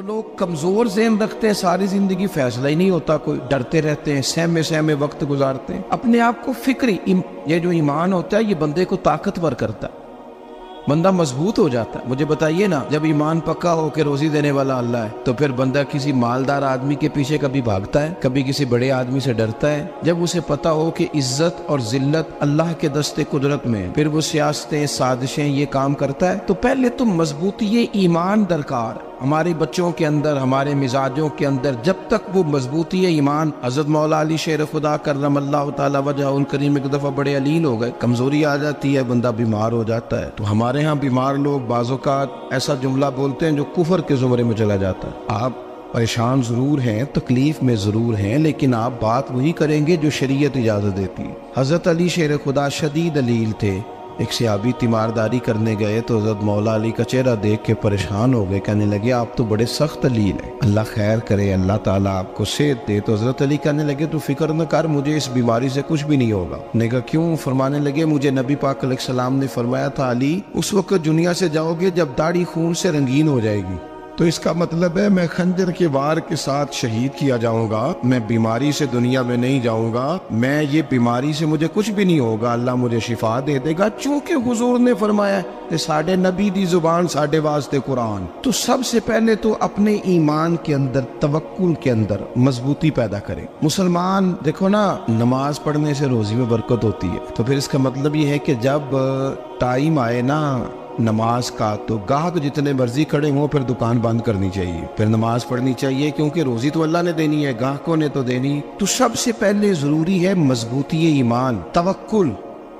لوگ کمزور ذہن رکھتے ہیں، ساری زندگی فیصلہ ہی نہیں ہوتا، کوئی ڈرتے رہتے ہیں، سہمے سہمے وقت گزارتے ہیں اپنے آپ کو یہ جو ایمان ہوتا ہے یہ بندے کو طاقتور کرتا ہے، بندہ مضبوط ہو جاتا ہے۔ مجھے بتائیے نا، جب ایمان پکا ہو کہ روزی دینے والا اللہ ہے تو پھر بندہ کسی مالدار آدمی کے پیچھے کبھی بھاگتا ہے، کبھی کسی بڑے آدمی سے ڈرتا ہے؟ جب اسے پتا ہو کہ عزت اور ذلت اللہ کے دستے قدرت میں ہے، پھر وہ سیاستیں، سازشیں یہ کام کرتا ہے۔ تو پہلے تو مضبوطی ایمان درکار ہے ہمارے بچوں کے اندر، ہمارے مزاجوں کے اندر۔ جب تک وہ مضبوطی ایمان، حضرت مولا علی شیر خدا کرم اللہ تعالی وجہ الکریم ایک دفعہ بڑے علیل ہو گئے، کمزوری آ جاتی ہے، بندہ بیمار ہو جاتا ہے۔ تو ہمارے ہاں بیمار لوگ بعض اوقات ایسا جملہ بولتے ہیں جو کفر کے زمرے میں چلا جاتا ہے۔ آپ پریشان ضرور ہیں، تکلیف میں ضرور ہیں، لیکن آپ بات وہی کریں گے جو شریعت اجازت دیتی ہے۔ حضرت علی شیر خدا شدید علیل تھے، ایک صحابی تیمارداری کرنے گئے تو حضرت مولا علی کا چہرہ دیکھ کے پریشان ہو گئے، کہنے لگے آپ تو بڑے سخت علیل ہیں، اللہ خیر کرے، اللہ تعالیٰ آپ کو صحت دے۔ تو حضرت علی کہنے لگے تو فکر نہ کر، مجھے اس بیماری سے کچھ بھی نہیں ہوگا۔ نے کہا کیوں؟ فرمانے لگے مجھے نبی پاک علیہ السلام نے فرمایا تھا علی اس وقت دنیا سے جاؤ گے جب داڑھی خون سے رنگین ہو جائے گی، تو اس کا مطلب ہے میں خنجر کے وار کے ساتھ شہید کیا جاؤں گا، میں بیماری سے دنیا میں نہیں جاؤں گا، میں یہ بیماری سے مجھے کچھ بھی نہیں ہوگا، اللہ مجھے شفا دے دے گا، چونکہ حضور نے فرمایا کہ ساڈے نبی دی زبان ساڈے واسطے قرآن۔ تو سب سے پہلے تو اپنے ایمان کے اندر، توکل کے اندر مضبوطی پیدا کریں۔ مسلمان دیکھو نا، نماز پڑھنے سے روزی میں برکت ہوتی ہے، تو پھر اس کا مطلب یہ ہے کہ جب ٹائم آئے نا نماز کا تو گاہک جتنے مرضی کھڑے ہوں پھر دکان بند کرنی چاہیے، پھر نماز پڑھنی چاہیے، کیونکہ روزی تو اللہ نے دینی ہے، گاہکوں نے تو دینی۔ تو سب سے پہلے ضروری ہے مضبوطی ایمان، توکل،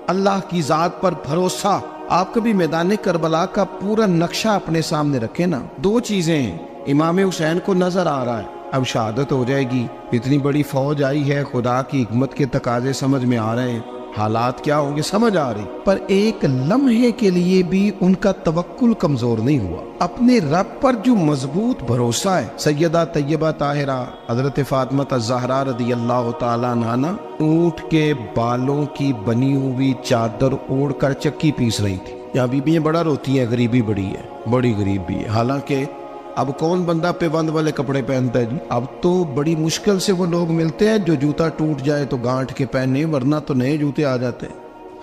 اللہ کی ذات پر بھروسہ۔ آپ کبھی میدان کربلا کا پورا نقشہ اپنے سامنے رکھیں نا، دو چیزیں ہیں، امام حسین کو نظر آ رہا ہے اب شہادت ہو جائے گی، اتنی بڑی فوج آئی ہے، خدا کی حکمت کے تقاضے سمجھ میں آ رہے ہیں، حالات کیا ہوں گے سمجھ آ رہی، پر ایک لمحے کے لیے بھی ان کا توکل کمزور نہیں ہوا۔ اپنے رب پر جو مضبوط بھروسہ ہے، سیدہ طیبہ طاہرہ حضرت فاطمہ الزہرا رضی اللہ تعالیٰ عنہ اونٹ کے بالوں کی بنی ہوئی چادر اوڑھ کر چکی پیس رہی تھی۔ یہاں بیویاں بڑا روتی ہیں، غریبی بڑی ہے، بڑی غریب بھی ہے، حالانکہ اب کون بندہ پیبند والے کپڑے پہنتا ہے جی؟ اب تو بڑی مشکل سے وہ لوگ ملتے ہیں جو جوتا ٹوٹ جائے تو گانٹھ کے پہنے، ورنہ تو نئے جوتے آ جاتے ہیں۔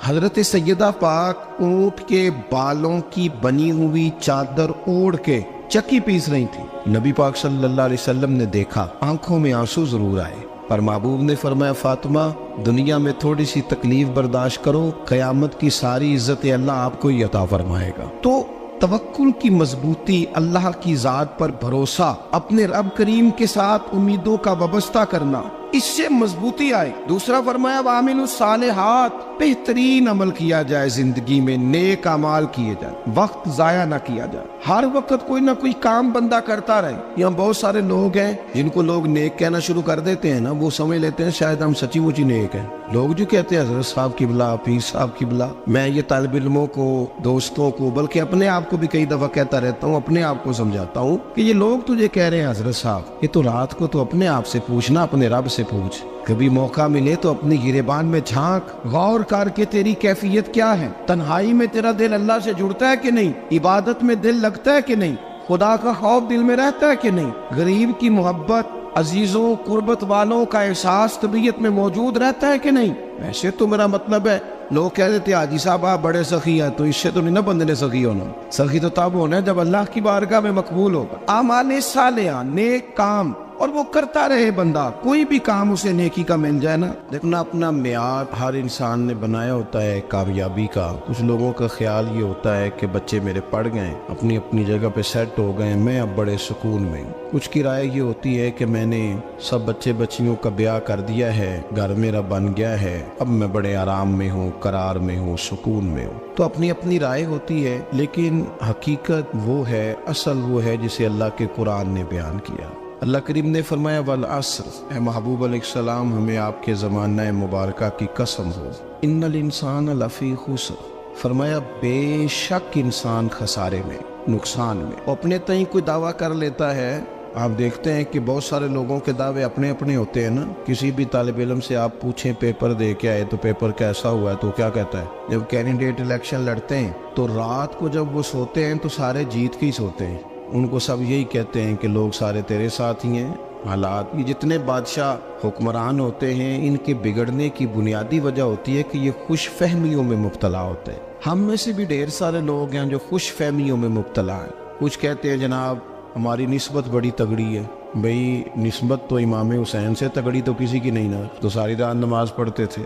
حضرت سیدہ پاک اونٹ کے بالوں کی بنی ہوئی چادر اوڑھ کے چکی پیس رہی تھی۔ نبی پاک صلی اللہ علیہ وسلم نے دیکھا، آنکھوں میں آنسو ضرور آئے، پر محبوب نے فرمایا فاطمہ دنیا میں تھوڑی سی تکلیف برداشت کرو، قیامت کی ساری عزت اللہ آپ کو ہی عطا فرمائے گا۔ تو توکل کی مضبوطی، اللہ کی ذات پر بھروسہ، اپنے رب کریم کے ساتھ امیدوں کا وابستہ کرنا، اس سے مضبوطی آئے۔ دوسرا فرمایا وَعَمِلُوا الصَّالِحَاتِ، بہترین عمل کیا جائے زندگی میں، نیک اعمال کیے جائیں، وقت ضائع نہ کیا جائے، ہر وقت کوئی نہ کوئی کام بندہ کرتا رہے۔ یہاں بہت سارے لوگ ہیں جن کو لوگ نیک کہنا شروع کر دیتے ہیں نا، وہ سمجھ لیتے ہیں شاید ہم سچی مچی نیک ہیں۔ لوگ جو کہتے ہیں حضرت صاحب کی بلا، پیر صاحب کی بلا، میں یہ طالب علموں کو، دوستوں کو، بلکہ اپنے آپ کو بھی کئی دفعہ کہتا رہتا ہوں، اپنے آپ کو سمجھاتا ہوں کہ یہ لوگ تجھے کہہ رہے ہیں حضرت صاحب، یہ تو رات کو تو اپنے آپ سے پوچھنا، اپنے رب سے پوچھ، کبھی موقع ملے تو اپنی گریبان میں جھانک، غور کر کے تیری کیفیت کیا ہے، تنہائی میں تیرا دل اللہ سے جڑتا ہے کہ نہیں، عبادت میں دل لگتا ہے کہ نہیں، خدا کا خوف دل میں رہتا ہے کہ نہیں، غریب کی محبت، عزیزوں قربت والوں کا احساس طبیعت میں موجود رہتا ہے کہ نہیں۔ ویسے تو میرا مطلب ہے، لوگ کہہ دیتے حاجی صاحب آپ بڑے سخی ہیں، تو اس سے تو نہیں نا بندے نے سخی ہونا، سخی تو تب ہونا ہے جب اللہ کی بارگاہ میں مقبول ہوگا۔ اعمال صالحہ، نیک کام، اور وہ کرتا رہے بندہ، کوئی بھی کام اسے نیکی کا مل جائے نا۔ دیکھنا اپنا معیار ہر انسان نے بنایا ہوتا ہے کامیابی کا۔ کچھ لوگوں کا خیال یہ ہوتا ہے کہ بچے میرے پڑھ گئے، اپنی اپنی جگہ پہ سیٹ ہو گئے، میں اب بڑے سکون میں ہوں۔ کچھ کی رائے یہ ہوتی ہے کہ میں نے سب بچے بچیوں کا بیاہ کر دیا ہے، گھر میرا بن گیا ہے، اب میں بڑے آرام میں ہوں، قرار میں ہوں، سکون میں ہوں۔ تو اپنی اپنی رائے ہوتی ہے، لیکن حقیقت وہ ہے، اصل وہ ہے جسے اللہ کے قرآن نے بیان کیا۔ اللہ کریم نے فرمایا والعصر، اے محبوب علیہ السلام ہمیں آپ کے زمانہ مبارکہ کی قسم ہو، ان الانسان لفی خسر، فرمایا بے شک انسان خسارے میں، نقصان میں۔ اپنے تئیں کوئی دعویٰ کر لیتا ہے، آپ دیکھتے ہیں کہ بہت سارے لوگوں کے دعوے اپنے اپنے ہوتے ہیں نا۔ کسی بھی طالب علم سے آپ پوچھیں پیپر دے کے آئے تو پیپر کیسا ہوا ہے تو کیا کہتا ہے؟ جب کینڈیڈیٹ الیکشن لڑتے ہیں تو رات کو جب وہ سوتے ہیں تو سارے جیت کے ہی سوتے ہیں، ان کو سب یہی کہتے ہیں کہ لوگ سارے تیرے ساتھ ہی ہیں. حالات، یہ جتنے بادشاہ حکمران ہوتے ہیں ان کے بگڑنے کی بنیادی وجہ ہوتی ہے کہ یہ خوش فہمیوں میں مبتلا ہوتے ہیں. ہم میں سے بھی ڈھیر سارے لوگ ہیں جو خوش فہمیوں میں مبتلا ہیں. کچھ کہتے ہیں جناب ہماری نسبت بڑی تگڑی ہے. بھئی نسبت تو امام حسین سے تگڑی تو کسی کی نہیں نا. تو ساری رات نماز پڑھتے تھے،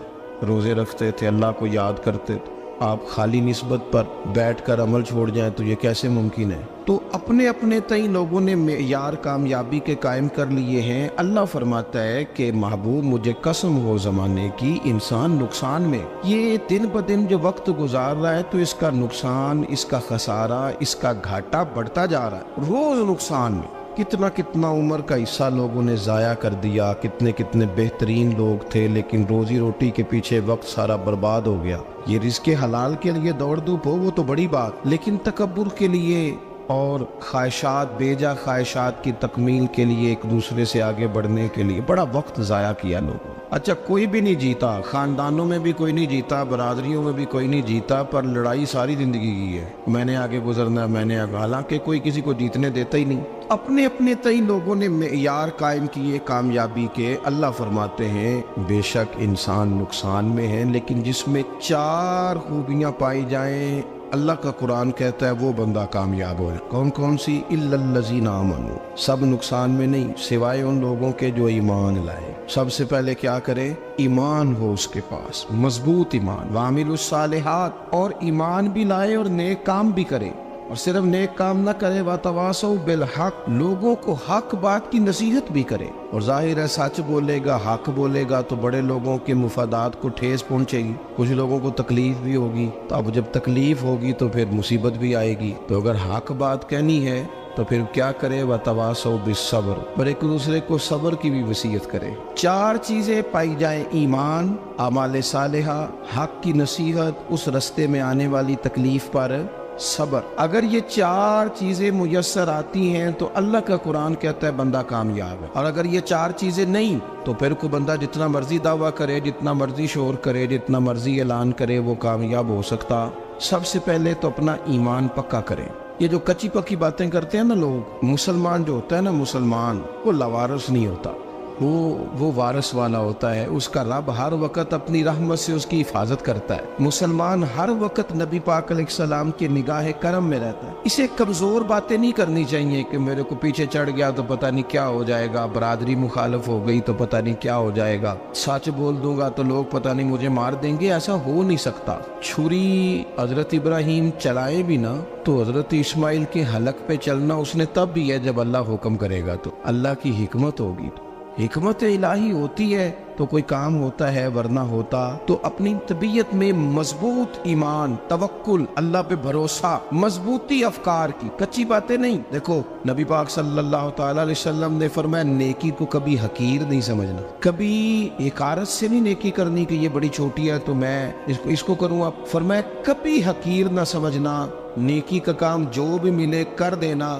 روزے رکھتے تھے، اللہ کو یاد کرتے تھے. آپ خالی نسبت پر بیٹھ کر عمل چھوڑ جائیں تو یہ کیسے ممکن ہے؟ تو اپنے اپنے تئیں لوگوں نے معیار کامیابی کے قائم کر لیے ہیں. اللہ فرماتا ہے کہ محبوب مجھے قسم ہو زمانے کی، انسان نقصان میں. یہ دن بدن جو وقت گزار رہا ہے تو اس کا نقصان، اس کا خسارہ، اس کا گھاٹا بڑھتا جا رہا ہے. روز نقصان میں. کتنا کتنا عمر کا حصہ لوگوں نے ضائع کر دیا. کتنے کتنے بہترین لوگ تھے لیکن روزی روٹی کے پیچھے وقت سارا برباد ہو گیا. یہ رزق حلال کے لیے دوڑ دھوپ ہو وہ تو بڑی بات، لیکن تکبر کے لیے اور خواہشات، بیجا خواہشات کی تکمیل کے لیے، ایک دوسرے سے آگے بڑھنے کے لیے بڑا وقت ضائع کیا لوگوں. اچھا کوئی بھی نہیں جیتا، خاندانوں میں بھی کوئی نہیں جیتا، برادریوں میں بھی کوئی نہیں جیتا، پر لڑائی ساری زندگی کی ہے. میں نے آگے گزرنا، میں نے آگے، حالانکہ کوئی کسی کو جیتنے دیتا ہی نہیں. اپنے اپنے تئیں لوگوں نے معیار قائم کیے کامیابی کے. اللہ فرماتے ہیں بے شک انسان نقصان میں ہے، لیکن جس میں 4 خوبیاں پائی جائیں اللہ کا قرآن کہتا ہے وہ بندہ کامیاب ہو. کون کون سی؟ الا الذین آمنوا. سب نقصان میں نہیں سوائے ان لوگوں کے جو ایمان لائے. سب سے پہلے کیا کرے؟ ایمان ہو اس کے پاس، مضبوط ایمان. وعملوا الصالحات، اور ایمان بھی لائے اور نیک کام بھی کرے. اور صرف نیک کام نہ کرے، وتواصوا بالحق، لوگوں کو حق بات کی نصیحت بھی کرے. اور ظاہر ہے سچ بولے گا، حق بولے گا تو بڑے لوگوں کے مفادات کو ٹھیس پہنچے گی، کچھ لوگوں کو تکلیف بھی ہوگی. تو اب جب تکلیف ہوگی تو پھر مصیبت بھی آئے گی. تو اگر حق بات کہنی ہے تو پھر کیا کرے؟ وتواصوا بالصبر، پر ایک دوسرے کو صبر کی بھی وصیت کرے. 4 چیزیں پائی جائیں، ایمان، اعمال صالحہ، حق کی نصیحت، اس رستے میں آنے والی تکلیف پر صبر. اگر یہ 4 چیزیں میسر آتی ہیں تو اللہ کا قرآن کہتا ہے بندہ کامیاب ہے. اور اگر یہ 4 چیزیں نہیں تو پھر کوئی بندہ جتنا مرضی دعویٰ کرے، جتنا مرضی شور کرے، جتنا مرضی اعلان کرے، وہ کامیاب ہو سکتا. سب سے پہلے تو اپنا ایمان پکا کریں. یہ جو کچی پکی باتیں کرتے ہیں نا لوگ، مسلمان جو ہوتا ہے نا، مسلمان وہ لاوارث نہیں ہوتا، وہ وارث والا ہوتا ہے. اس کا رب ہر وقت اپنی رحمت سے اس کی حفاظت کرتا ہے. مسلمان ہر وقت نبی پاک علیہ السلام کے نگاہ کرم میں رہتا ہے. اسے کمزور باتیں نہیں کرنی چاہیے کہ میرے کو پیچھے چڑھ گیا تو پتہ نہیں کیا ہو جائے گا، برادری مخالف ہو گئی تو پتہ نہیں کیا ہو جائے گا، سچ بول دوں گا تو لوگ پتہ نہیں مجھے مار دیں گے. ایسا ہو نہیں سکتا. چھری حضرت ابراہیم چلائے بھی نا تو حضرت اسماعیل کے حلق پہ چلنا اس نے تب بھی ہے جب اللہ حکم کرے گا. تو اللہ کی حکمت ہوگی، حکمت الہی ہوتی ہے تو کوئی کام ہوتا ہے، ورنہ ہوتا. تو اپنی طبیعت میں مضبوط ایمان، توکل، اللہ پہ بھروسہ، مضبوطی افکار کی، کچی باتیں نہیں. دیکھو نبی پاک صلی اللہ تعالی علیہ وسلم نے فرمایا نیکی کو کبھی حقیر نہیں سمجھنا، کبھی حقارت سے نہیں نیکی کرنی کہ یہ بڑی چھوٹی ہے تو میں اس کو کروں. آپ فرمایا کبھی حقیر نہ سمجھنا، نیکی کا کام جو بھی ملے کر دینا.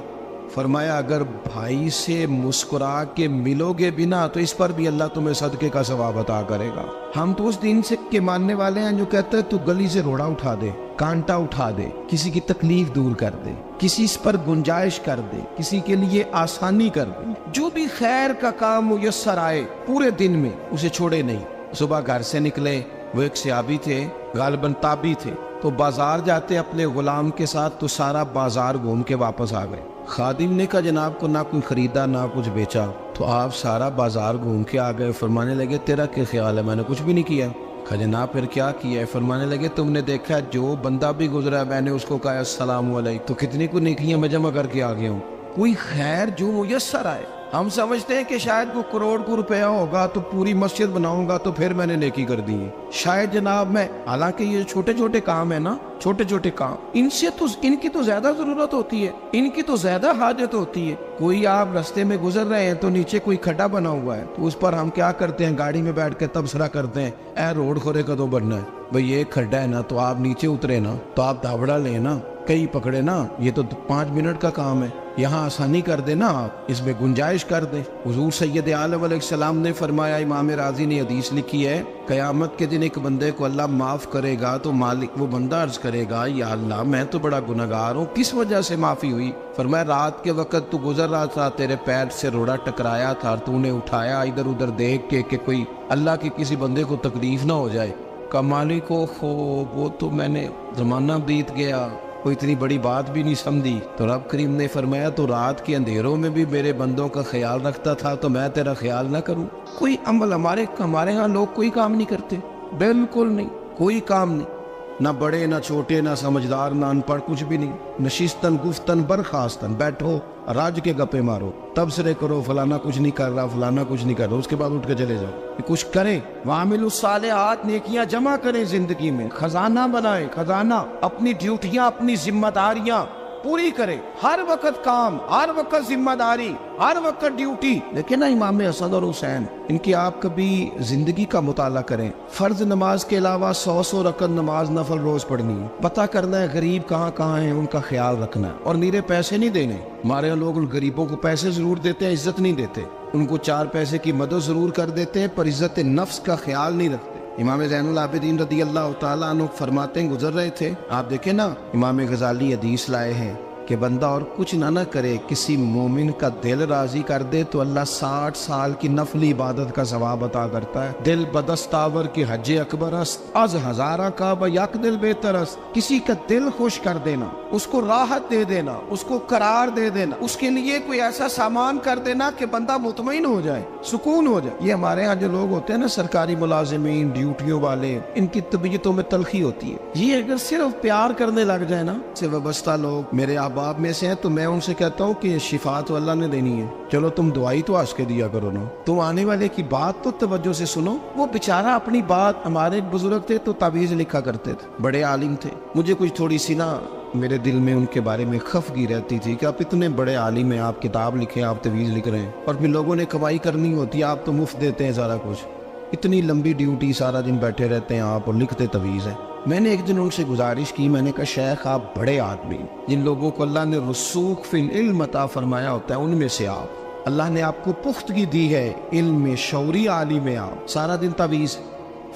فرمایا اگر بھائی سے مسکرا کے ملو گے بنا تو اس پر بھی اللہ تمہیں صدقے کا ثواب عطا کرے گا. ہم تو اس دین سے کے ماننے والے ہیں جو کہتے ہیں تو گلی سے روڑا اٹھا دے، کانٹا اٹھا دے، کسی کی تکلیف دور کر دے، کسی اس پر گنجائش کر دے، کسی کے لیے آسانی کر دے. جو بھی خیر کا کام میسر آئے پورے دن میں اسے چھوڑے نہیں. صبح گھر سے نکلے، وہ ایک صحابی تھے، غالباً تابعی تھے، تو بازار جاتے اپنے غلام کے ساتھ تو سارا بازار گھوم کے واپس آ گئے. خادم نے کہا جناب کو نہ کوئی خریدا نہ کچھ بیچا. تو آپ سارا بازار گھوم کے آ گئے. فرمانے لگے تیرا کیا خیال ہے؟ میں نے کچھ بھی نہیں کیا. کہا جناب پھر کیا کیا ہے؟ فرمانے لگے تم نے دیکھا جو بندہ بھی گزرا میں نے اس کو کہا السلام علیکم، تو کتنی کو نیکیاں میں جمع کر کے آ گیا ہوں. کوئی خیر جو میسر آئے. ہم سمجھتے ہیں کہ شاید کوئی کروڑ کو روپیہ ہوگا تو پوری مسجد بناؤں گا تو پھر میں نے نیکی کر دی ہے. شاید جناب میں، حالانکہ یہ چھوٹے چھوٹے کام ہے نا، چھوٹے چھوٹے کام، ان کی تو زیادہ ضرورت ہوتی ہے، ان کی تو زیادہ حاجت ہوتی ہے. کوئی آپ رستے میں گزر رہے ہیں تو نیچے کوئی کھڈا بنا ہوا ہے تو اس پر ہم کیا کرتے ہیں؟ گاڑی میں بیٹھ کے تبصرہ کرتے ہیں اے روڈ کھورے کدوں بننا ہے. بھئی یہ کھڈا ہے نا تو آپ نیچے اترے نا، تو آپ دھاوڑا لیں نا. کئی پکڑے نا، یہ تو 5 منٹ کا کام ہے، یہاں آسانی کر دے نا آپ، اس میں گنجائش کر دیں۔ حضور سید عالم علیہ السلام نے فرمایا، امام راضی نے حدیث لکھی ہے، قیامت کے دن ایک بندے کو اللہ معاف کرے گا تو مالک وہ بندہ عرض کرے گا، یا اللہ میں تو بڑا گنہگار ہوں، کس وجہ سے معافی ہوئی؟ فرمایا رات کے وقت تو گزر رہا تھا، تیرے پیر سے روڑا ٹکرایا تھا، تو نے اٹھایا ادھر ادھر دیکھ کے کہ کوئی اللہ کے کسی بندے کو تکلیف نہ ہو جائے، کہ مالک وہ تو میں نے زمانہ بیت گیا، کوئی اتنی بڑی بات بھی نہیں سمجھی۔ تو رب کریم نے فرمایا تو رات کے اندھیروں میں بھی میرے بندوں کا خیال رکھتا تھا، تو میں تیرا خیال نہ کروں؟ کوئی عمل ہمارے ہاں لوگ کوئی کام نہیں کرتے، بالکل نہیں، کوئی کام نہیں، نہ بڑے نہ چھوٹے نہ سمجھدار نہ ان پڑھ، کچھ بھی نہیں، نشستن گفتن برخاستن، بیٹھو راج کے گپے مارو، تبصرے کرو، فلانا کچھ نہیں کر رہا، فلانا کچھ نہیں کر رہا، اس کے بعد اٹھ کے چلے جاؤ۔ کچھ کریں، وعملوا الصالحات، نیکیاں جمع کریں زندگی میں، خزانہ بنائیں، خزانہ، اپنی ڈیوٹیاں اپنی ذمہ داریاں پوری کریں، ہر وقت کام، ہر وقت ذمہ داری، ہر وقت ڈیوٹی۔ لیکن نا امام حسن اور حسین، ان کی آپ کبھی زندگی کا مطالعہ کریں، فرض نماز کے علاوہ 100 رکعت نماز نفل روز پڑھنی ہے، پتہ کرنا ہے غریب کہاں کہاں ہیں، ان کا خیال رکھنا ہے، اور نیرے پیسے نہیں دینے۔ ہمارے لوگ غریبوں کو پیسے ضرور دیتے ہیں، عزت نہیں دیتے، ان کو 4 پیسے کی مدد ضرور کر دیتے ہیں، پر عزت نفس کا خیال نہیں رکھتے۔ امام زین العابدین رضی اللہ تعالیٰ عنہ فرماتے ہیں، گزر رہے تھے، آپ دیکھیں نا، امام غزالی حدیث لائے ہیں کہ بندہ اور کچھ نہ کرے، کسی مومن کا دل راضی کر دے تو اللہ 60 سال کی نفلی عبادت کا ثواب عطا کرتا ہے۔ دل بدستاور کی حج اکبر است، از ہزارہ کعبہ یک دل بہتر است۔ کسی کا دل خوش کر دینا، اس کو راحت دے دینا، اس کو قرار دے دینا، اس کے لیے کوئی ایسا سامان کر دینا کہ بندہ مطمئن ہو جائے، سکون ہو جائے۔ یہ ہمارے ہاں جو لوگ ہوتے ہیں نا، سرکاری ملازمین، ڈیوٹیوں والے، ان کی طبیعتوں میں تلخی ہوتی ہے۔ یہ اگر صرف پیار کرنے لگ جائے نا، سے وابستہ لوگ میرے احباب میں سے ہیں، تو میں ان سے کہتا ہوں کہ شفا تو اللہ نے دینی ہے، چلو تم دعائی تو آج کے دیا کرو نا، تم آنے والے کی بات تو توجہ سے سنو۔ وہ بیچارہ اپنی بات، ہمارے ایک بزرگ تھے تو تعویذ لکھا کرتے تھے، بڑے عالم تھے، مجھے کچھ تھوڑی سی نا میرے دل میں ان کے بارے میں خفگی رہتی تھی کہ آپ اتنے بڑے عالم ہیں، آپ کتاب لکھیں، آپ تعویذ لکھ رہے ہیں، اور پھر لوگوں نے کمائی کرنی ہوتی ہے، آپ تو مفت دیتے ہیں سارا کچھ، اتنی لمبی ڈیوٹی، سارا دن بیٹھے رہتے ہیں آپ اور لکھتے تعویذ ہیں۔ میں نے ایک دن ان سے گزارش کی، میں نے کہا شیخ آپ بڑے آدمی، جن لوگوں کو اللہ نے رسوخ فی العلم عطا فرمایا ہوتا ہے، ان میں سے آپ، اللہ نے آپ کو پختگی دی ہے، علم شعوری عالم ہے آپ، سارا دن تعویذ۔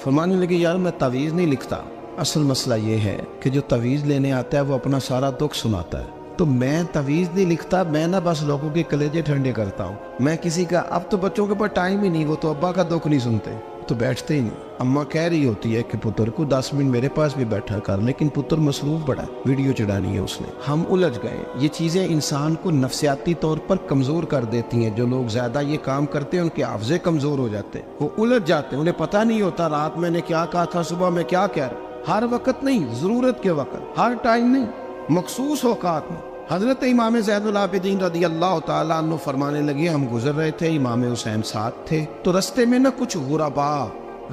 فرمانے لگے یار میں تعویذ نہیں لکھتا، اصل مسئلہ یہ ہے کہ جو تعویذ لینے آتا ہے وہ اپنا سارا دکھ سناتا ہے، تو میں تعویذ نہیں لکھتا، میں نا بس لوگوں کے کلیجے ٹھنڈے کرتا ہوں۔ میں کسی کا، اب تو بچوں کے پاس ٹائم ہی نہیں، وہ تو ابا کا دکھ نہیں سنتے، تو بیٹھتے ہی نہیں۔ اماں کہہ رہی ہوتی ہے کہ پتر کو 10 منٹ میرے پاس بھی بیٹھا کر، لیکن پتر مصروف بڑا ہے، ویڈیو چڑھانی ہے اس نے۔ ہم الجھ گئے۔ یہ چیزیں انسان کو نفسیاتی طور پر کمزور کر دیتی ہیں۔ جو لوگ زیادہ یہ کام کرتے ہیں ان کے حافظے کمزور ہو جاتے ہیں، وہ الجھ جاتے ہیں، انہیں پتہ نہیں ہوتا رات میں نے کیا کہا تھا، صبح میں کیا کہہ رہا۔ ہر وقت نہیں، ضرورت کے وقت، ہر ٹائم نہیں، مخصوص اوقات میں۔ حضرت امام زین العابدین رضی اللہ تعالیٰ عنہ فرمانے لگے، ہم گزر رہے تھے، امام حسین ساتھ تھے، تو رستے میں نہ کچھ غربا،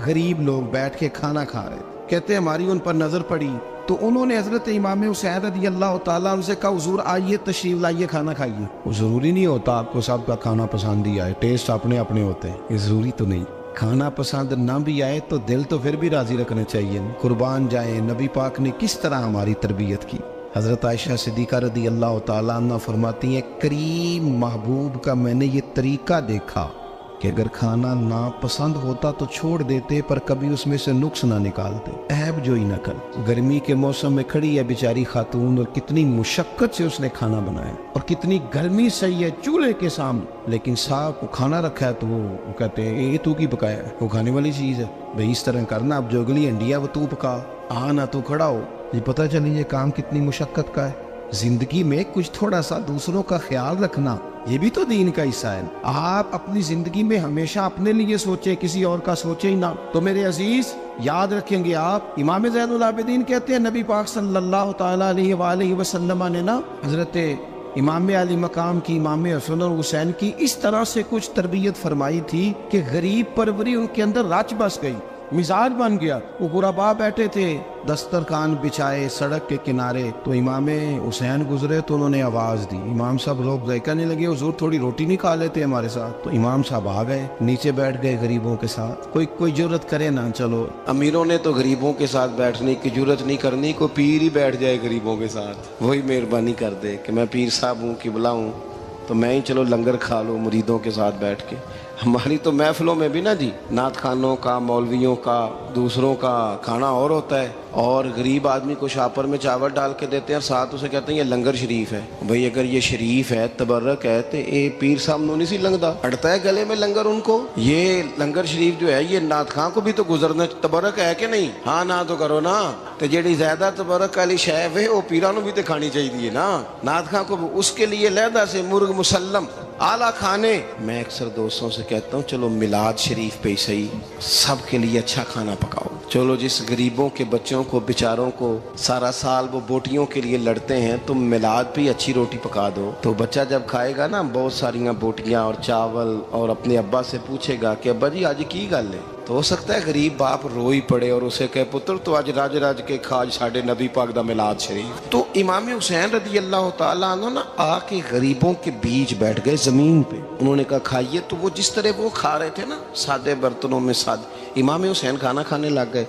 غریب لوگ بیٹھ کے کھانا کھا رہے تھے، کہتے ہماری ان پر نظر پڑی، تو انہوں نے حضرت امام حسین رضی اللہ تعالیٰ عنہ سے کہا حضور آئیے، تشریف لائیے، کھانا کھائیے۔ وہ ضروری نہیں ہوتا آپ کو سب کا کھانا پسند ہی آئے، ٹیسٹ اپنے اپنے ہوتے ہیں، یہ ضروری تو نہیں۔ کھانا پسند نہ بھی آئے تو دل تو پھر بھی راضی رکھنے چاہیے۔ قربان جائیں، نبی پاک نے کس طرح ہماری تربیت کی۔ حضرت عائشہ صدیقہ رضی اللہ تعالیٰ عنہ فرماتی ہیں، کریم محبوب کا میں نے یہ طریقہ دیکھا کہ اگر کھانا ناپسند ہوتا تو چھوڑ دیتے، پر کبھی اس میں سے نقص نہ نکالتے، عیب جوئی نہ کر۔ گرمی کے موسم میں کھڑی ہے بیچاری خاتون، اور کتنی مشقت سے اس نے کھانا بنایا، اور کتنی گرمی صحیح ہے چولہے کے سامنے، لیکن صاحب کو کھانا رکھا ہے تو وہ کہتے ہیں یہ تو کی پکایا ہے، وہ کھانے والی چیز ہے بھائی، اس طرح کرنا، اب جو اگلی ہنڈی ہے وہ تو پکا، آنا تو کھڑا ہو۔ یہ پتہ چلی یہ کام کتنی مشقت کا ہے۔ زندگی میں کچھ تھوڑا سا دوسروں کا خیال رکھنا، یہ بھی تو دین کا حصہ ہے۔ آپ اپنی زندگی میں ہمیشہ اپنے لیے سوچیں، کسی اور کا سوچیں ہی نہ۔ تو میرے عزیز یاد رکھیں گے آپ، امام زین العابدین کہتے ہیں نبی پاک صلی اللہ تعالیٰ علیہ وآلہ وسلم نے نا حضرت امام علی مقام کی، امام حسن اور حسین کی اس طرح سے کچھ تربیت فرمائی تھی کہ غریب پروری ان کے اندر رچ بس گئی۔ مزاج بن گیا. وہ غربا بیٹھے تھے دسترخوان بچھائے سڑک کے کنارے, تو امام حسین گزرے تو انہوں نے آواز دی. امام صاحب لوگ ذائقہ نہیں لگے, حضور تھوڑی روٹی نہیں کھا لیتے ہمارے ساتھ؟ تو امام صاحب آ گئے, نیچے بیٹھ گئے غریبوں کے ساتھ. کوئی جرت کرے نا, چلو امیروں نے تو غریبوں کے ساتھ بیٹھنے کی جرت نہیں کرنی, کوئی پیر ہی بیٹھ جائے غریبوں کے ساتھ, وہی مہربانی کر دے کہ میں پیر صاحب ہوں قبلہ ہوں تو میں ہی چلو لنگر کھا لوں مریدوں کے ساتھ بیٹھ کے. ہماری تو محفلوں میں بھی نا جی نعت خانوں کا, مولویوں کا, دوسروں کا کھانا اور ہوتا ہے, اور غریب آدمی کو شاپر میں چاول ڈال کے دیتے ہیں اور ساتھ اسے کہتے ہیں یہ لنگر شریف ہے. بھئی اگر یہ شریف ہے, تبرک ہے, تو اے پیر صاحب نو نہیں سی لنگدا, اڑتا ہے گلے میں لنگر ان کو. یہ لنگر شریف جو ہے یہ نعت خان کو بھی تو گزرنا تبرک ہے کہ نہیں؟ ہاں نہ تو کرو نا, تو جیڑی زیادہ تبرک والی شے ہے وہ پیرانو بھی تو کھانی چاہیے نا. نعت خان کو اس کے لیے لہدا سے مرغ مسلم اعلیٰ کھانے. میں اکثر دوستوں سے کہتا ہوں چلو میلاد شریف پہ ہی صحیح سب کے لیے اچھا کھانا پکاؤ. چلو جس غریبوں کے بچوں کو بیچاروں کو سارا سال وہ بوٹیوں کے لیے لڑتے ہیں, تم میلاد پہ ہی اچھی روٹی پکا دو, تو بچہ جب کھائے گا نا بہت ساریاں بوٹیاں اور چاول, اور اپنے ابا سے پوچھے گا کہ ابا جی آج کی گل ہے, تو ہو سکتا ہے غریب باپ رو ہی پڑے اور اسے کہے پتر تو آج راج راج کے کھاج ساڈے نبی پاک دا میلاد شریف. تو امام حسین رضی اللہ تعالیٰ عنہ نا آ کے غریبوں کے بیچ بیٹھ گئے زمین پہ. انہوں نے کہا کھائیے, تو وہ جس طرح وہ کھا رہے تھے نا سادے برتنوں میں امام حسین کھانا کھانے لگ گئے.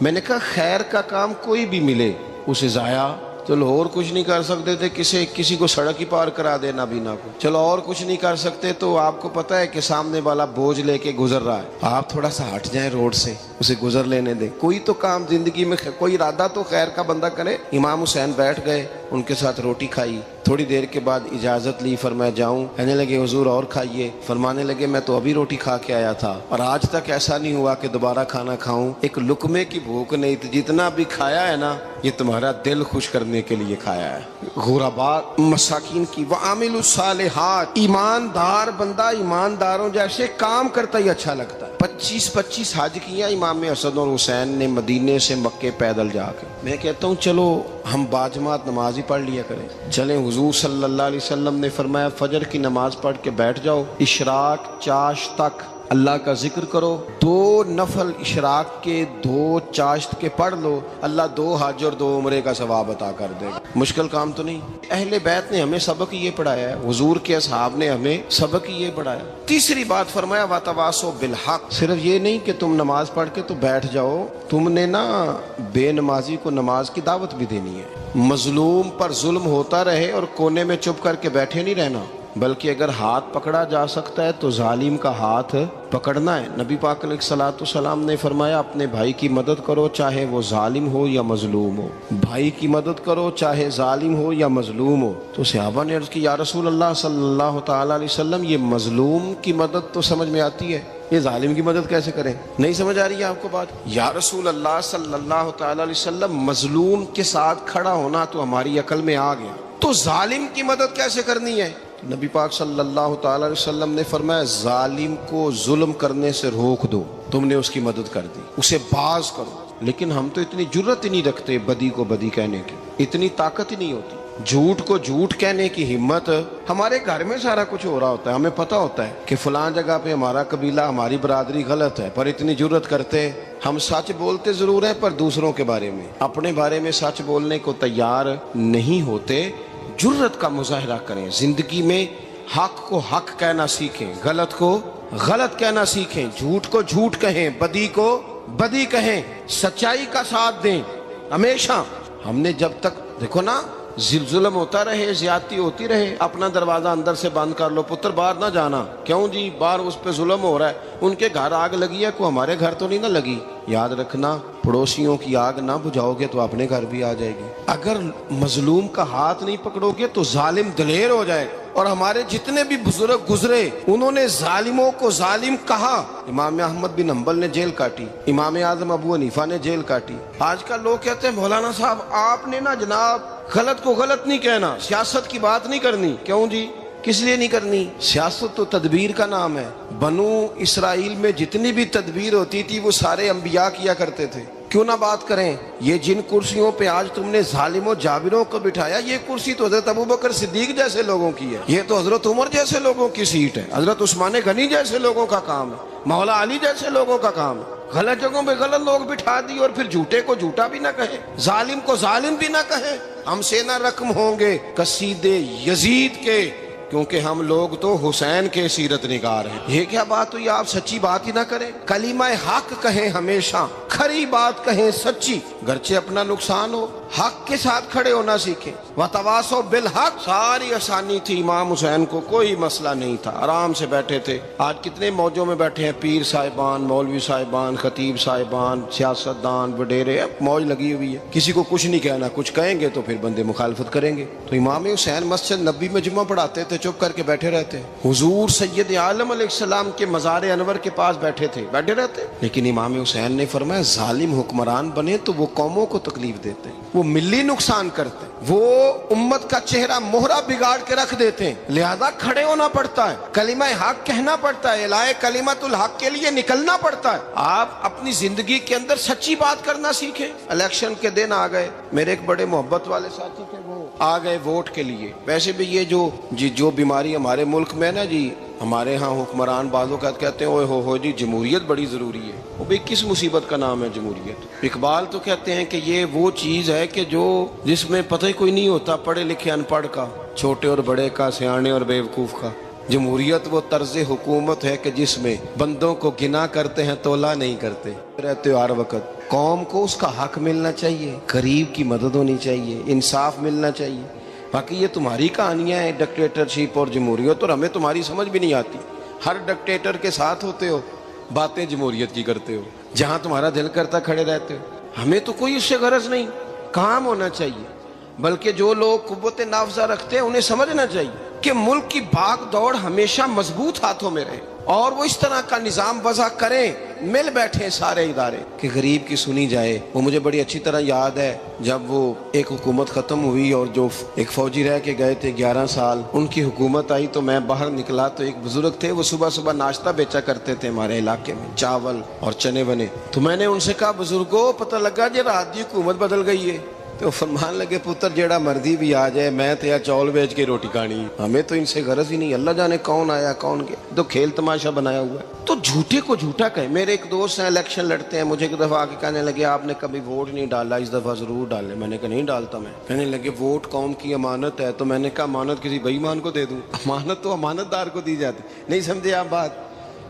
میں نے کہا خیر کا کام کوئی بھی ملے اسے ضائع, چلو اور کچھ نہیں کر سکتے تھے کسی کو سڑک ہی پار کرا دے نابینا کو, چلو اور کچھ نہیں کر سکتے تو آپ کو پتہ ہے کہ سامنے والا بوجھ لے کے گزر رہا ہے, آپ تھوڑا سا ہٹ جائیں روڈ سے, اسے گزر لینے دیں. کوئی تو کام زندگی میں کوئی ارادہ تو خیر کا بندہ کرے. امام حسین بیٹھ گئے, ان کے ساتھ روٹی کھائی, تھوڑی دیر کے بعد اجازت لی, فرمایا جاؤں؟ کہنے لگے حضور اور کھائیے. فرمانے لگے میں تو ابھی روٹی کھا کے آیا تھا اور آج تک ایسا نہیں ہوا کہ دوبارہ کھانا کھاؤں, ایک لقمے کی بھوک نہیں تھی, جتنا بھی کھایا ہے نا یہ تمہارا دل خوش کرنے کے لیے کھایا ہے. غرباء مساکین کی وعامل الصالحات, ایماندار بندہ ایمانداروں جیسے کام کرتا ہی اچھا لگتا ہے. 25 حج کیا امام حسن اور حسین نے مدینے سے مکے پیدل جا کے. میں کہتا ہوں چلو ہم باجماعت نماز ہی پڑھ لیا کریں. چلیں حضور صلی اللہ علیہ وسلم نے فرمایا فجر کی نماز پڑھ کے بیٹھ جاؤ, اشراق چاشت تک اللہ کا ذکر کرو, 2 نفل اشراق کے 2 چاشت کے پڑھ لو, اللہ 2 حج اور 2 عمرے کا ثواب عطا کر دے گا. مشکل کام تو نہیں. اہل بیت نے ہمیں سبق یہ پڑھایا ہے, حضور کے اصحاب نے ہمیں سبق یہ پڑھایا. تیسری بات فرمایا وَتَوَاصَوْا بِالْحَقِّ, صرف یہ نہیں کہ تم نماز پڑھ کے تو بیٹھ جاؤ, تم نے نا بے نمازی کو نماز کی دعوت بھی دینی ہے. مظلوم پر ظلم ہوتا رہے اور کونے میں چپ کر کے بیٹھے نہیں رہنا, بلکہ اگر ہاتھ پکڑا جا سکتا ہے تو ظالم کا ہاتھ پکڑنا ہے. نبی پاک علیہ الصلوۃ والسلام نے فرمایا اپنے بھائی کی مدد کرو چاہے وہ ظالم ہو یا مظلوم ہو, بھائی کی مدد کرو چاہے ظالم ہو یا مظلوم ہو. تو صحابہ نے عرض کی یا رسول اللہ صلی اللہ تعالیٰ علیہ وسلم یہ مظلوم کی مدد تو سمجھ میں آتی ہے, یہ ظالم کی مدد کیسے کریں؟ نہیں سمجھ آ رہی ہے آپ کو بات؟ یا رسول اللہ صلی اللہ تعالیٰ علیہ وسلم مظلوم کے ساتھ کھڑا ہونا تو ہماری عقل میں آ گیا, تو ظالم کی مدد کیسے کرنی ہے؟ نبی پاک صلی اللہ تعالیٰ علیہ وسلم نے فرمایا ظالم کو ظلم کرنے سے روک دو, تم نے اس کی مدد کر دی, اسے باز کرو. لیکن ہم تو اتنی جرت ہی نہیں رکھتے بدی کو بدی کہنے کی, اتنی طاقت ہی نہیں ہوتی. جھوٹ کو جھوٹ کہنے کی ہمت, ہمارے گھر میں سارا کچھ ہو رہا ہوتا ہے, ہمیں پتہ ہوتا ہے کہ فلاں جگہ پہ ہمارا قبیلہ ہماری برادری غلط ہے, پر اتنی جرت کرتے. ہم سچ بولتے ضرور ہیں پر دوسروں کے بارے میں, اپنے بارے میں سچ بولنے کو تیار نہیں ہوتے. جرت کا مظاہرہ کریں زندگی میں, حق کو حق کہنا سیکھیں, غلط کو غلط کہنا سیکھیں, جھوٹ کو جھوٹ کہیں, بدی کو بدی کہیں, سچائی کا ساتھ دیں ہمیشہ. ہم نے جب تک دیکھو نا ظلم ہوتا رہے, زیادتی ہوتی رہے, اپنا دروازہ اندر سے بند کر لو, پتر باہر نہ جانا. کیوں جی؟ باہر اس پہ ظلم ہو رہا ہے, ان کے گھر آگ لگی ہے, کو ہمارے گھر تو نہیں نہ لگی. یاد رکھنا پڑوسیوں کی آگ نہ بجھاؤ گے تو اپنے گھر بھی آ جائے گی. اگر مظلوم کا ہاتھ نہیں پکڑو گے تو ظالم دلیر ہو جائے. اور ہمارے جتنے بھی بزرگ گزرے انہوں نے ظالموں کو ظالم کہا. امام احمد بن حنبل نے جیل کاٹی, امام اعظم ابو حنیفہ نے جیل کاٹی. آج کل لوگ کہتے ہیں مولانا صاحب آپ نے نا جناب غلط کو غلط نہیں کہنا, سیاست کی بات نہیں کرنی. کیوں جی؟ کس لیے نہیں کرنی؟ سیاست تو تدبیر کا نام ہے. بنو اسرائیل میں جتنی بھی تدبیر ہوتی تھی وہ سارے انبیاء کیا کرتے تھے. کیوں نہ بات کریں؟ یہ جن کرسیوں پہ آج تم نے ظالموں جابروں کو بٹھایا, یہ کرسی تو حضرت ابوبکر صدیق جیسے لوگوں کی ہے, یہ تو حضرت عمر جیسے لوگوں کی سیٹ ہے, حضرت عثمان غنی جیسے لوگوں کا کام ہے. مولا علی جیسے لوگوں کا کام ہے غلط جگہوں پہ غلط لوگ بٹھا دی اور پھر جھوٹے کو جھوٹا بھی نہ کہے، ظالم کو ظالم بھی نہ کہے۔ ہم سے نہ رقم ہوں گے قصید یزید کے، کیونکہ ہم لوگ تو حسین کے سیرت نگار ہیں۔ یہ کیا بات ہوئی، آپ سچی بات ہی نہ کریں، کلمہ حق کہیں، ہمیشہ کھری بات کہیں، سچی، گرچہ اپنا نقصان ہو، حق کے ساتھ کھڑے ہونا سیکھیں۔ وتواصوا بالحق، ساری آسانی تھی، امام حسین کو کوئی مسئلہ نہیں تھا، آرام سے بیٹھے تھے۔ آج کتنے موجوں میں بیٹھے ہیں، پیر صاحبان، مولوی صاحبان، خطیب صاحبان، سیاستدان، وڈیرے، موج لگی ہوئی ہے، کسی کو کچھ نہیں کہنا، کچھ کہیں گے تو پھر بندے مخالفت کریں گے۔ تو امام حسین مسجد نبی میں جمعہ پڑھاتے تھے، چپ کر کے بیٹھے رہتے، حضور سید عالم علیہ السلام کے مزار انور کے پاس بیٹھے تھے، بیٹھے رہتے۔ لیکن امام حسین نے فرمایا ظالم حکمران بنے تو وہ قوموں کو تکلیف دیتے ہیں، وہ ملی نقصان کرتے ہیں، وہ امت کا چہرہ مہرہ بگاڑ کے رکھ دیتے ہیں، لہذا کھڑے ہونا پڑتا ہے، کلمہ حق کہنا پڑتا ہے، الہے کلمت الحق کے لیے نکلنا پڑتا ہے۔ آپ اپنی زندگی کے اندر سچی بات کرنا سیکھیں۔ الیکشن کے دن آ گئے، میرے ایک بڑے محبت والے ساتھی تھے، وہ آ گئے ووٹ کے لیے۔ ویسے بھی یہ جو بیماری ہمارے ملک میں نا جی، ہمارے ہاں حکمران بعضوں کا کہتے ہیں اوے ہو جی جمہوریت بڑی ضروری ہے۔ وہ بھی کس مصیبت کا نام ہے جمہوریت؟ اقبال تو کہتے ہیں کہ یہ وہ چیز ہے کہ جس میں پتہ ہی کوئی نہیں ہوتا، پڑھے لکھے ان پڑھ کا، چھوٹے اور بڑے کا، سیانے اور بیوقوف کا۔ جمہوریت وہ طرز حکومت ہے کہ جس میں بندوں کو گنا کرتے ہیں، تولا نہیں کرتے رہتے ہو ہر وقت۔ قوم کو اس کا حق ملنا چاہیے، غریب کی مدد ہونی چاہیے، انصاف ملنا چاہیے۔ باقی یہ تمہاری کہانیاں ہیں ڈکٹیٹرشپ اور جمہوریت، اور ہمیں تمہاری سمجھ بھی نہیں آتی۔ ہر ڈکٹیٹر کے ساتھ ہوتے ہو، باتیں جمہوریت کی کرتے ہو، جہاں تمہارا دل کرتا کھڑے رہتے ہو۔ ہمیں تو کوئی اس سے غرض نہیں، کام ہونا چاہیے، بلکہ جو لوگ قوت نافذہ رکھتے ہیں انہیں سمجھنا چاہیے کہ ملک کی بھاگ دوڑ ہمیشہ مضبوط ہاتھوں میں رہے، اور وہ اس طرح کا نظام وضع کریں، مل بیٹھے سارے ادارے کہ غریب کی سنی جائے۔ وہ مجھے بڑی اچھی طرح یاد ہے جب وہ ایک حکومت ختم ہوئی اور جو ایک فوجی رہ کے گئے تھے 11 سال، ان کی حکومت آئی تو میں باہر نکلا تو ایک بزرگ تھے، وہ صبح صبح ناشتہ بیچا کرتے تھے ہمارے علاقے میں، چاول اور چنے بنے۔ تو میں نے ان سے کہا بزرگوں پتہ لگا جی رات دی حکومت بدل گئی ہے۔ تو فرمان لگے پتر جیڑا مرضی بھی آ جائے، میں تو چاول بیچ کے روٹی کھانی، ہمیں تو ان سے غرض ہی نہیں، اللہ جانے کون آیا کون گیا، تو کھیل تماشا بنایا ہوا ہے۔ تو جھوٹے کو جھوٹا کہیں۔ میرے ایک دوست ہیں الیکشن لڑتے ہیں، مجھے ایک دفعہ آ کے کہنے لگے آپ نے کبھی ووٹ نہیں ڈالا، اس دفعہ ضرور ڈالیں۔ میں نے کہا نہیں ڈالتا میں۔ کہنے لگے ووٹ قوم کی امانت ہے، تو میں نے کہا امانت کسی بے ایمان کو دے دوں؟ امانت تو امانت دار کو دی جاتی۔ نہیں سمجھے آپ بات؟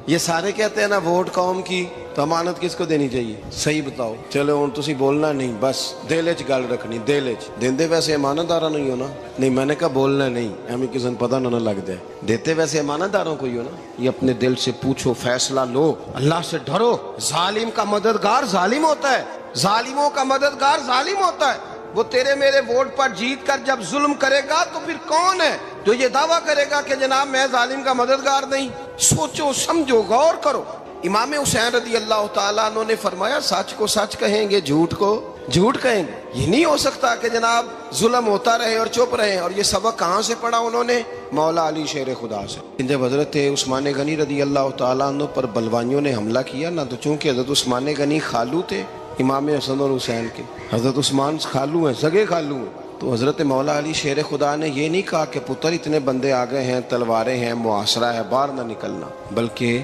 یہ سارے کہتے ہیں نا ووٹ قوم کی، تو امانت کس کو دینی چاہیے؟ صحیح بتاؤ۔ چلو ہوں تسی بولنا نہیں، بس دل وچ گل رکھنی، دل وچ دیندے ویسے امانت دارا نہیں ہو نا؟ نہیں، میں نے کہا بولنا نہیں، ہمیں کسی نے پتہ نہ لگ جائے، دیتے ویسے امانت داروں کو ہی ہو نا۔ یہ اپنے دل سے پوچھو، فیصلہ لو، اللہ سے ڈرو۔ ظالم کا مددگار ظالم ہوتا ہے، ظالموں کا مددگار ظالم ہوتا ہے۔ وہ تیرے میرے ووٹ پر جیت کر جب ظلم کرے گا تو پھر کون ہے جو یہ دعویٰ کرے گا کہ جناب میں ظالم کا مددگار نہیں؟ سوچو سمجھو، غور کرو۔ امام حسین رضی اللہ تعالیٰ عنہ نے فرمایا سچ کو سچ کہیں گے، جھوٹ کو جھوٹ کہیں گے۔ یہ نہیں ہو سکتا کہ جناب ظلم ہوتا رہے اور چپ رہے۔ اور یہ سبق کہاں سے پڑھا انہوں نے؟ مولا علی شیر خدا سے۔ جب حضرت عثمان غنی رضی اللہ تعالیٰ عنہ پر بلوائیوں نے حملہ کیا نا، تو چونکہ حضرت عثمان غنی خالو تھے امام حسن اور حسین کے، حضرت عثمان خالو ہیں، سگے خالو ہیں، تو حضرت مولا علی شیر خدا نے یہ نہیں کہا کہ پتر اتنے بندے آ گئے ہیں، تلواریں ہیں، محاصرہ ہے، باہر نہ نکلنا، بلکہ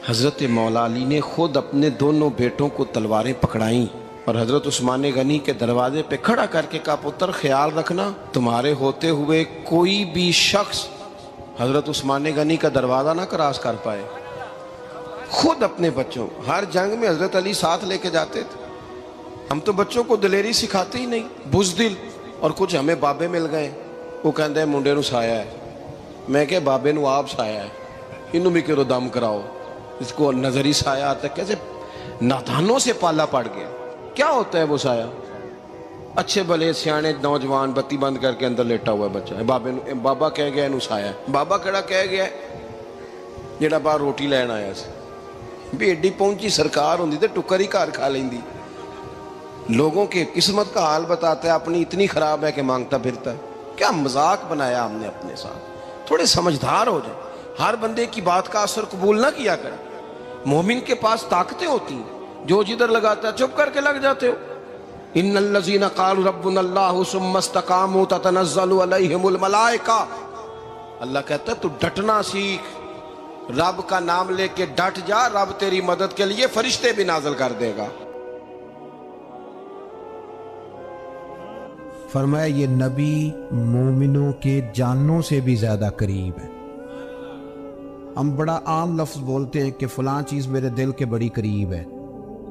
حضرت مولا علی نے خود اپنے دونوں بیٹوں کو تلواریں پکڑائیں اور حضرت عثمان غنی کے دروازے پہ کھڑا کر کے کہا پتر خیال رکھنا تمہارے ہوتے ہوئے کوئی بھی شخص حضرت عثمان غنی کا دروازہ نہ کراس کر پائے۔ خود اپنے بچوں، ہر جنگ میں حضرت علی ساتھ لے کے جاتے تھے۔ ہم تو بچوں کو دلیری سکھاتے ہی نہیں، بزدل۔ اور کچھ ہمیں بابے مل گئے، وہ کہتے ہیں منڈے نو سایا ہے، میں کہ بابے نو آپ سایا ہے، انہوں بھی کرو دم کراؤ، اس کو نظری سایہ آتا ہے۔ کیسے نادانوں سے پالا پڑ گیا۔ کیا ہوتا ہے وہ سایہ؟ اچھے بھلے سیانے نوجوان بتی بند کر کے اندر لیٹا ہوا ہے بچہ ہے، بابا کہہ گیا انہوں سایا ہے۔ بابا کہڑا کہہ گیا جیڑا باہر روٹی لین آیا سی، بھی ایڈی پہنچی سرکار ہوندی تے ٹکر ہی گھر کھا لیندی۔ لوگوں کے قسمت کا حال بتاتا ہے، اپنی اتنی خراب ہے کہ مانگتا پھرتا ہے۔ کیا مذاق بنایا ہم نے اپنے ساتھ۔ تھوڑے سمجھدار ہو جائیں، ہر بندے کی بات کا اثر قبول نہ کیا کریں۔ مومن کے پاس طاقتیں ہوتی ہیں، جو جدھر لگاتا ہے چپ کر کے لگ جاتے ہو۔ ان الذین قالوا ربنا اللہ ثم استقاموا تتنزل علیہم الملائکہ، اللہ کہتا ہے تو ڈٹنا سیکھ، رب کا نام لے کے ڈٹ جا، رب تیری مدد کے لیے فرشتے بھی نازل کر دے گا۔ فرمایا یہ نبی مومنوں کے جانوں سے بھی زیادہ قریب ہے۔ ہم بڑا عام لفظ بولتے ہیں کہ فلاں چیز میرے دل کے بڑی قریب ہے،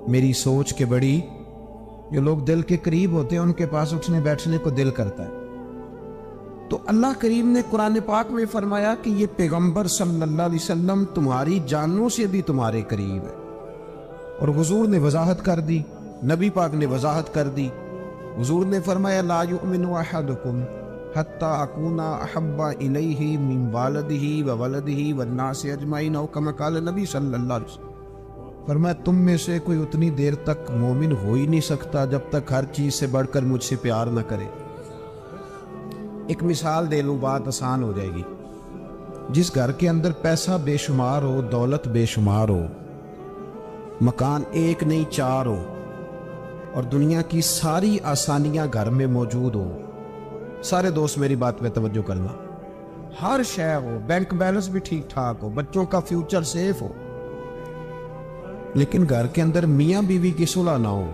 میری سوچ کے بڑی۔ جو لوگ دل کے قریب ہوتے ہیں ان کے پاس اٹھنے بیٹھنے کو دل کرتا ہے۔ تو اللہ کریم نے قرآن پاک میں فرمایا کہ یہ پیغمبر صلی اللہ علیہ وسلم تمہاری جانوں سے بھی تمہارے قریب ہے۔ اور حضور نے وضاحت کر دی، نبی پاک نے وضاحت کر دی۔ حضور نے فرمایا لا یؤمن احدکم حتی اکون احب الیہ من والدہ وولدہ والناس اجمعین، او کما قال نبی صلی اللہ علیہ وسلم۔ فرمایا تم میں سے کوئی اتنی دیر تک مومن ہو ہی نہیں سکتا جب تک ہر چیز سے بڑھ کر مجھ سے پیار نہ کرے۔ ایک مثال دے لوں، بات آسان ہو جائے گی۔ جس گھر کے اندر پیسہ بے شمار ہو، دولت بے شمار ہو، مکان ایک نہیں چار ہو، اور دنیا کی ساری آسانیاں گھر میں موجود ہو، سارے دوست میری بات پہ توجہ کرنا، ہر شے ہو، بینک بیلنس بھی ٹھیک ٹھاک ہو، بچوں کا فیوچر سیف ہو، لیکن گھر کے اندر میاں بیوی کی صلح نہ ہو،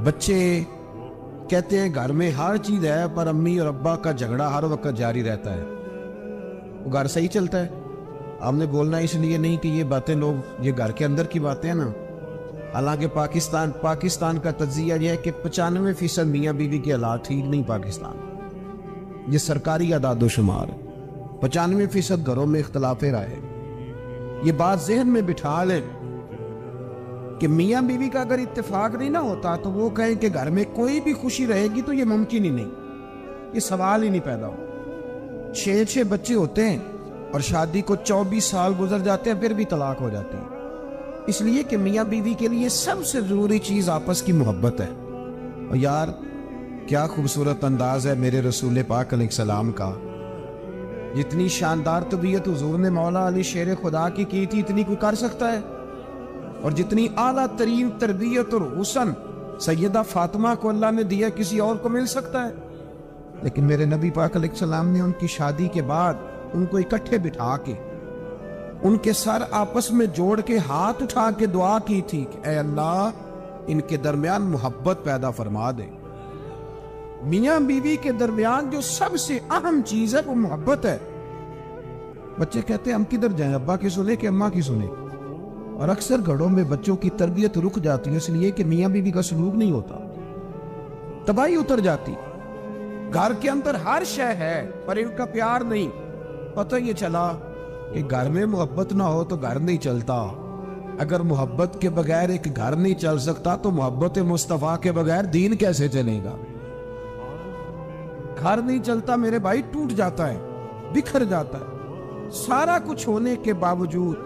بچے کہتے ہیں گھر میں ہر چیز ہے پر امی اور ابا کا جھگڑا ہر وقت جاری رہتا ہے، وہ گھر صحیح چلتا ہے؟ آپ نے بولنا اس لیے نہیں کہ یہ باتیں لوگ، یہ گھر کے اندر کی باتیں ہیں نا۔ حالانکہ پاکستان کا تجزیہ یہ ہے کہ 95% میاں بیوی کے حالات ٹھیک نہیں پاکستان، یہ سرکاری اعداد و شمار ہے۔ 95% گھروں میں اختلاف رائے۔ یہ بات ذہن میں بٹھا لیں کہ میاں بیوی کا اگر اتفاق نہیں نہ ہوتا تو وہ کہیں کہ گھر میں کوئی بھی خوشی رہے گی تو یہ ممکن ہی نہیں، یہ سوال ہی نہیں پیدا ہو۔ 6 بچے ہوتے ہیں اور شادی کو 24 سال گزر جاتے ہیں، پھر بھی طلاق ہو جاتی ہے، اس لیے کہ میاں بیوی کے لیے سب سے ضروری چیز آپس کی محبت ہے۔ اور یار کیا خوبصورت انداز ہے میرے رسول پاک علیہ السلام کا، جتنی شاندار طبیعت حضور نے مولا علی شیر خدا کی تھی اتنی کوئی کر سکتا ہے؟ اور جتنی اعلیٰ ترین تربیت اور حسن سیدہ فاطمہ کو اللہ نے دیا کسی اور کو مل سکتا ہے؟ لیکن میرے نبی پاک علیہ السلام نے ان کی شادی کے بعد ان کو اکٹھے بٹھا کے ان کے سر آپس میں جوڑ کے ہاتھ اٹھا کے دعا کی تھی کہ اے اللہ ان کے درمیان محبت پیدا فرما دے۔ میاں بیوی کے درمیان جو سب سے اہم چیز ہے وہ محبت ہے۔ بچے کہتے ہیں ہم کدھر جائیں، ابا کی سنے کہ اماں کی سنے؟ اور اکثر گھروں میں بچوں کی تربیت رک جاتی ہے اس لیے کہ میاں بیوی کا سلوک نہیں ہوتا، تباہی اتر جاتی۔ گھر کے اندر ہر شے ہے پر ان کا پیار نہیں۔ پتہ یہ چلا کہ گھر میں محبت نہ ہو تو گھر نہیں چلتا۔ اگر محبت کے بغیر ایک گھر نہیں چل سکتا تو محبت مصطفیٰ کے بغیر دین کیسے چلے گا؟ گھر نہیں چلتا میرے بھائی، ٹوٹ جاتا ہے، بکھر جاتا ہے۔ سارا کچھ ہونے کے باوجود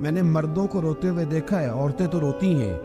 میں نے مردوں کو روتے ہوئے دیکھا ہے، عورتیں تو روتی ہیں۔